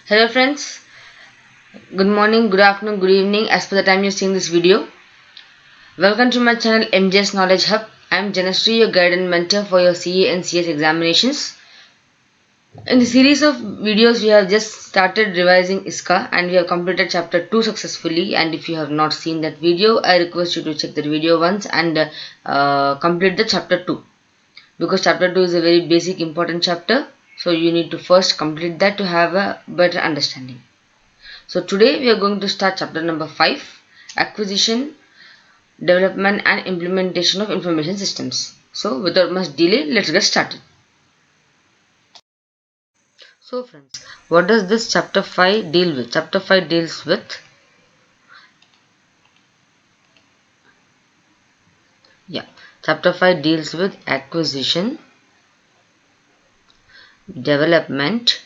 Hello friends, good morning, good afternoon, good evening as per the time you're seeing this video. Welcome to my channel MJS Knowledge Hub. I am Janasri, your guide and mentor for your CA and CS examinations. In the series of videos, we have just started revising ISCA and we have completed chapter 2 successfully. And if you have not seen that video, I request you to check that video once and complete the chapter 2. Because chapter 2 is a very basic important chapter. So you need to first complete that to have a better understanding. So today we are going to start chapter number 5, acquisition, development and implementation of information systems. So without much delay, let's get started. So friends, what does this chapter 5 deal with? Chapter 5 deals with chapter 5 deals with acquisition, development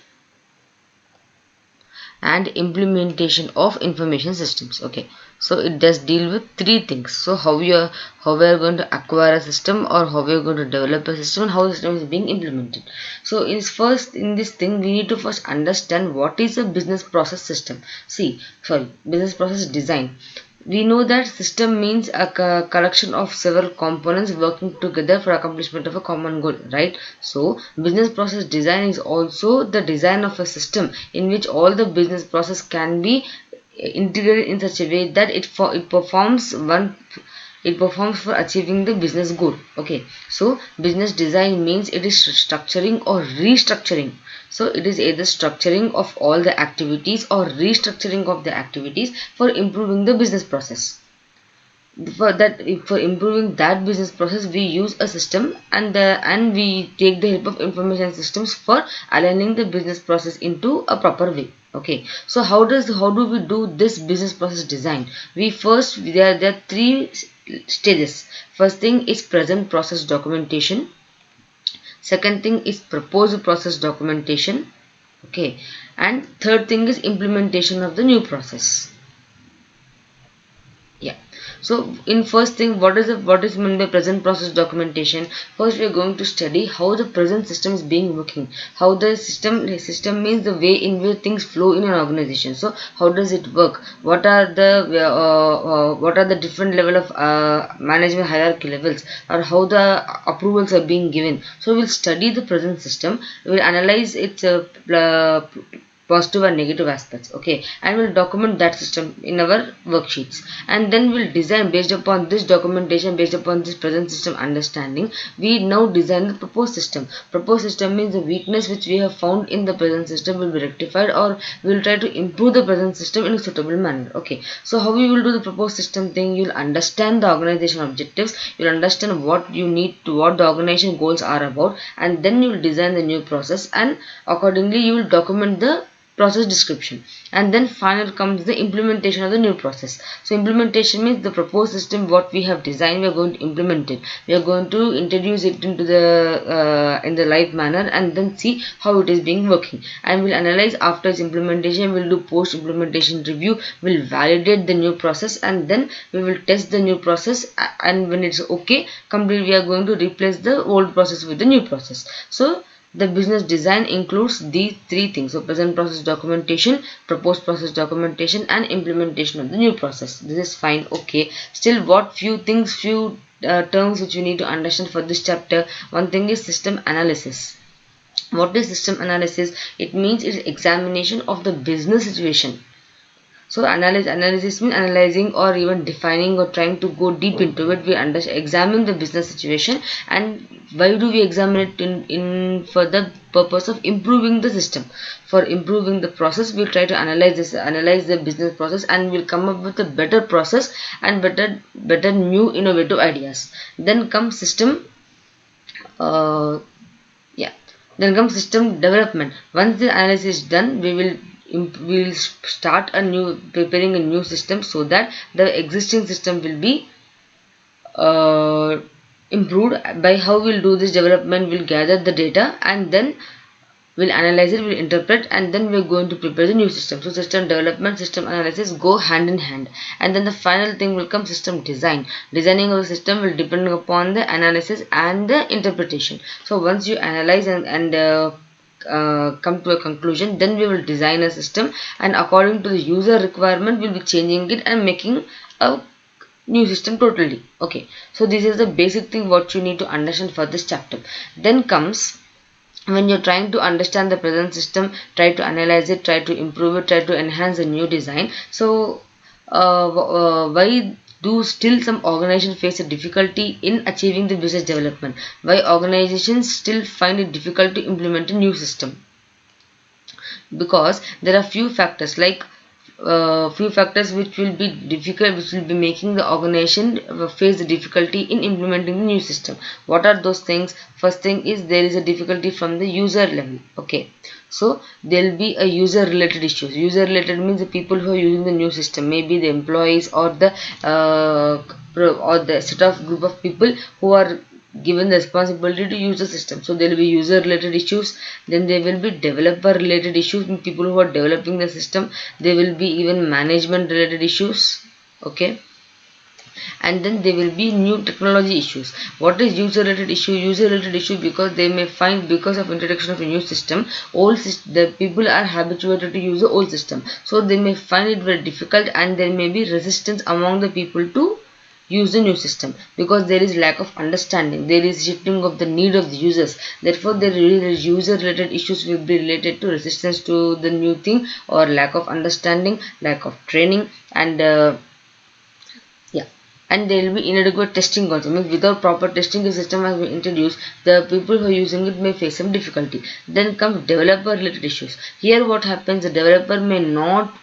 and implementation of information systems. Okay, so it does deal with three things. So how we are going to acquire a system, or how we are going to develop a system, and how the system is being implemented. So in this thing we need to first understand what is a business process system. Business process design. We know that system means a collection of several components working together for accomplishment of a common goal, right? So business process design is also the design of a system in which all the business process can be integrated in such a way that it performs for achieving the business goal. Okay, so business design means it is structuring or restructuring. So it is either structuring of all the activities or restructuring of the activities for improving the business process. For improving that business process, we use a system, and we take the help of information systems for aligning the business process into a proper way. Okay, so how do we do this business process design? There are three stages. First thing is present process documentation. Second thing is proposed process documentation. Okay, and third thing is implementation of the new process. Yeah, so in first thing, what is meant by present process documentation? First we are going to study how the present system is being working, how the system means the way in which things flow in an organization. So how does it work? What are the different level of management hierarchy levels, or how the approvals are being given? So we'll study the present system, we'll analyze its positive and negative aspects. Okay, and we'll document that system in our worksheets, and then we'll design based upon this documentation, based upon this present system understanding. We now design the proposed system. Proposed system means the weakness which we have found in the present system will be rectified, or we will try to improve the present system in a suitable manner. Okay, so how we will do the proposed system thing? You'll understand the organization objectives, you'll understand what the organization goals are about, and then you will design the new process, and accordingly you will document the process description. And then final comes the implementation of the new process. So implementation means the proposed system what we have designed, we are going to implement it, we are going to introduce it into the in the live manner, and then see how it is being working, and we'll analyze after its implementation. We'll do post implementation review, we'll validate the new process, and then we will test the new process, and when it's okay complete, we are going to replace the old process with the new process. So the business design includes these three things. So present process documentation, proposed process documentation, and implementation of the new process. This is fine. Okay, still what few terms which we need to understand for this chapter. One thing is system analysis. What is system analysis? It means it's examination of the business situation. So analysis means analyzing or even defining or trying to go deep into it. We examine the business situation, and why do we examine it? For the purpose of improving the system. For improving the process, we'll try to analyze the business process, and we'll come up with a better process and better new innovative ideas. Then comes system. Then comes system development. Once the analysis is done, we'll start preparing a new system, so that the existing system will be improved. By how we'll do this development, we'll gather the data, and then we'll analyze it, we'll interpret, and then we're going to prepare the new system. So system development, system analysis go hand in hand. And then the final thing will come system design. Designing of the system will depend upon the analysis and the interpretation. So once you analyze and come to a conclusion, then we will design a system, and according to the user requirement we'll be changing it and making a new system totally. Okay, so this is the basic thing what you need to understand for this chapter. Then comes, when you're trying to understand the present system, try to analyze it, try to improve it, try to enhance a new design. So why do still some organizations face a difficulty in achieving the business development? Why organizations still find it difficult to implement a new system? Because there are few factors, like few factors which will be difficult, which will be making the organization face the difficulty in implementing the new system. What are those things? First thing is there is a difficulty from the user level. Okay, so there will be a user related issues. User related means the people who are using the new system, maybe the employees or the set of group of people who are given the responsibility to use the system. So there will be user related issues, then there will be developer related issues, people who are developing the system. There will be even management related issues. Okay, and then there will be new technology issues. What is user related issue? User related issue because they may find, because of introduction of a new system, the people are habituated to use the old system, so they may find it very difficult, and there may be resistance among the people to use the new system because there is lack of understanding, there is shifting of the need of the users. Therefore there is user related issues will be related to resistance to the new thing, or lack of understanding, lack of training, and yeah, and there will be inadequate testing also. Means without proper testing the system has been introduced, the people who are using it may face some difficulty. Then comes developer related issues. Here what happens, the developer may not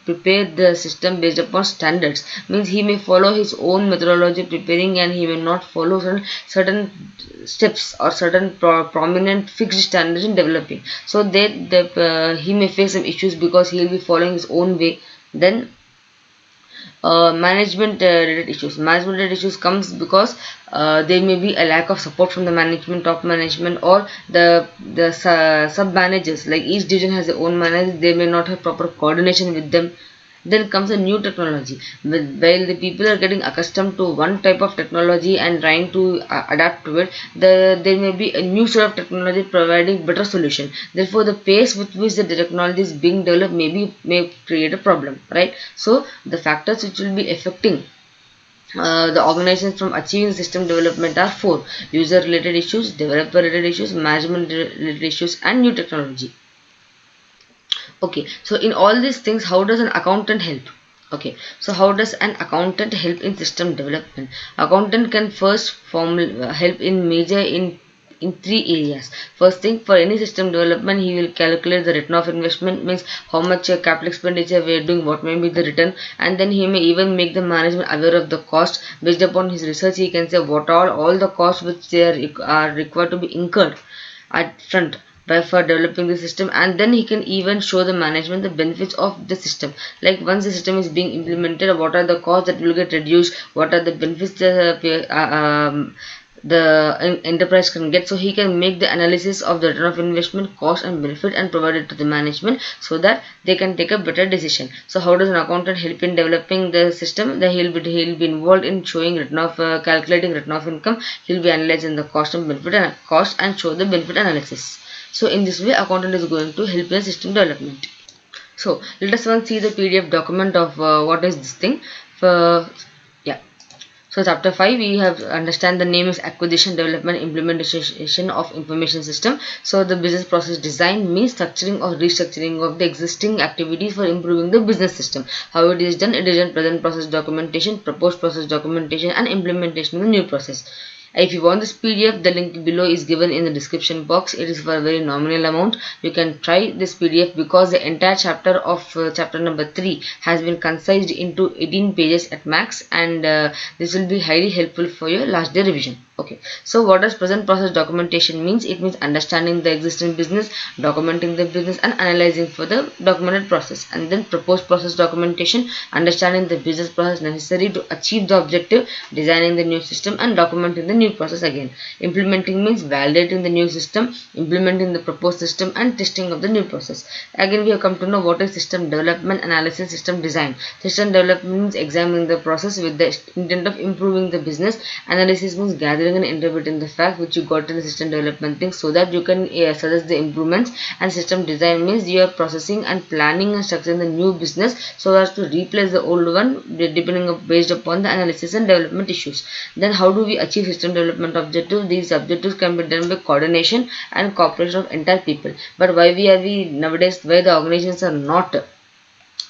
prepare the system based upon standards. Means he may follow his own methodology preparing, and he may not follow certain steps or certain prominent fixed standards in developing. So he may face some issues because he will be following his own way. Then management related issues. Management related issues comes because there may be a lack of support from the management, top management, or the sub managers. Like each division has their own manager, they may not have proper coordination with them. Then comes a new technology. While the people are getting accustomed to one type of technology and trying to adapt to it, there may be a new sort of technology providing better solution. Therefore, the pace with which the technology is being developed may create a problem, right? So, the factors which will be affecting the organizations from achieving system development are four: user related issues, developer related issues, management related issues, and new technology. Okay, so in all these things, how does an accountant help? Okay, so how does an accountant help in system development? Accountant can first help in major in three areas. First thing, for any system development, he will calculate the return of investment, means how much capital expenditure we are doing, what may be the return, and then he may even make the management aware of the cost. Based upon his research, he can say what all the costs which are required to be incurred at front for developing the system, and then he can even show the management the benefits of the system. Like once the system is being implemented, what are the costs that will get reduced, what are the benefits the enterprise can get. So he can make the analysis of the return of investment, cost and benefit, and provide it to the management so that they can take a better decision. So how does an accountant help in developing the system? That he'll be involved in showing return of calculating return of income. He'll be analyzing the cost and benefit and cost and show the benefit analysis. So in this way, accountant is going to help in system development. So let us once see the PDF document of what is this thing. Yeah. So chapter 5, we have understand the name is acquisition, development, implementation of information system. So the business process design means structuring or restructuring of the existing activities for improving the business system. How it is done? It is done present process documentation, proposed process documentation, and implementation of the new process. If you want this PDF, the link below is given in the description box. It is for a very nominal amount. You can try this PDF because the entire chapter of chapter number 3 has been concised into 18 pages at max, and this will be highly helpful for your last day revision. Okay, so what does present process documentation means? It means understanding the existing business, documenting the business, and analyzing for the documented process. And then proposed process documentation, understanding the business process necessary to achieve the objective, designing the new system, and documenting the new process again. Implementing means validating the new system, implementing the proposed system, and testing of the new process. Again, we have come to know what is system development, analysis, system design. System development means examining the process with the intent of improving the business. Analysis means gathering gathering and interpreting the fact which you got in the system development thing, so that you can suggest the improvements. And system design means you are processing and planning and structuring the new business so as to replace the old one, based upon the analysis and development issues. Then how do we achieve system development objectives? These objectives can be done by coordination and cooperation of entire people. But why we nowadays, why the organizations are not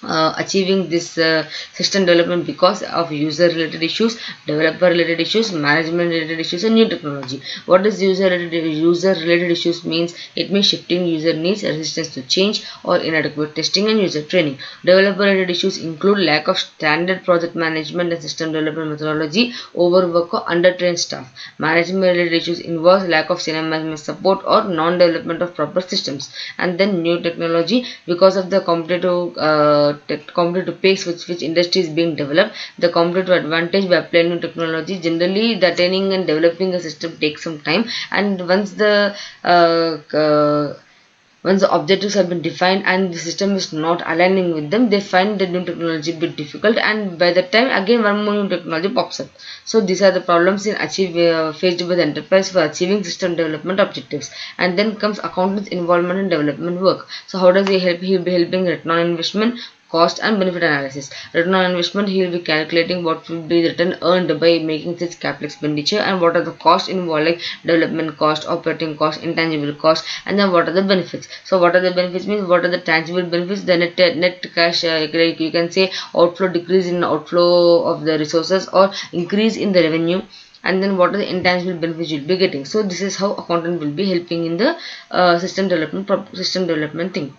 achieving this system development? Because of user related issues, developer related issues, management related issues, and new technology. What is user related issues means? It means shifting user needs, resistance to change, or inadequate testing and user training. Developer related issues include lack of standard project management and system development methodology, overwork or undertrained staff. Management related issues involves lack of senior management support or non-development of proper systems. And then new technology, because of the competitive pace which industry is being developed, the competitive advantage by applying new technology. Generally, the attaining and developing a system takes some time, and once the objectives have been defined and the system is not aligning with them, they find the new technology a bit difficult, and by that time again one more new technology pops up. So these are the problems faced by the enterprise for achieving system development objectives. And then comes accountant's involvement in development work. So how does he help? He will be helping return on investment, cost and benefit analysis. Return on investment, he will be calculating what will be the return earned by making such capital expenditure, and what are the costs involved, like development cost, operating cost, intangible cost, and then what are the benefits. So what are the benefits means, what are the tangible benefits? The net cash, like you can say outflow, decrease in outflow of the resources, or increase in the revenue. And then what are the intangible benefits you'll be getting. So this is how accountant will be helping in the system development thing.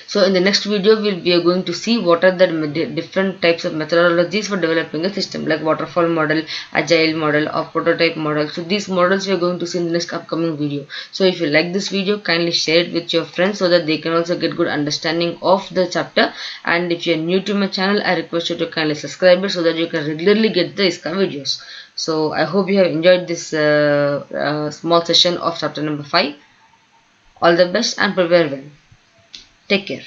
So in the next video, we are going to see what are the different types of methodologies for developing a system, like waterfall model, agile model, or prototype model. So these models we are going to see in the next upcoming video. So if you like this video, kindly share it with your friends so that they can also get good understanding of the chapter. And if you are new to my channel, I request you to kindly subscribe it so that you can regularly get the ISCA videos. So I hope you have enjoyed this small session of chapter number 5. All the best and prepare well. Take care.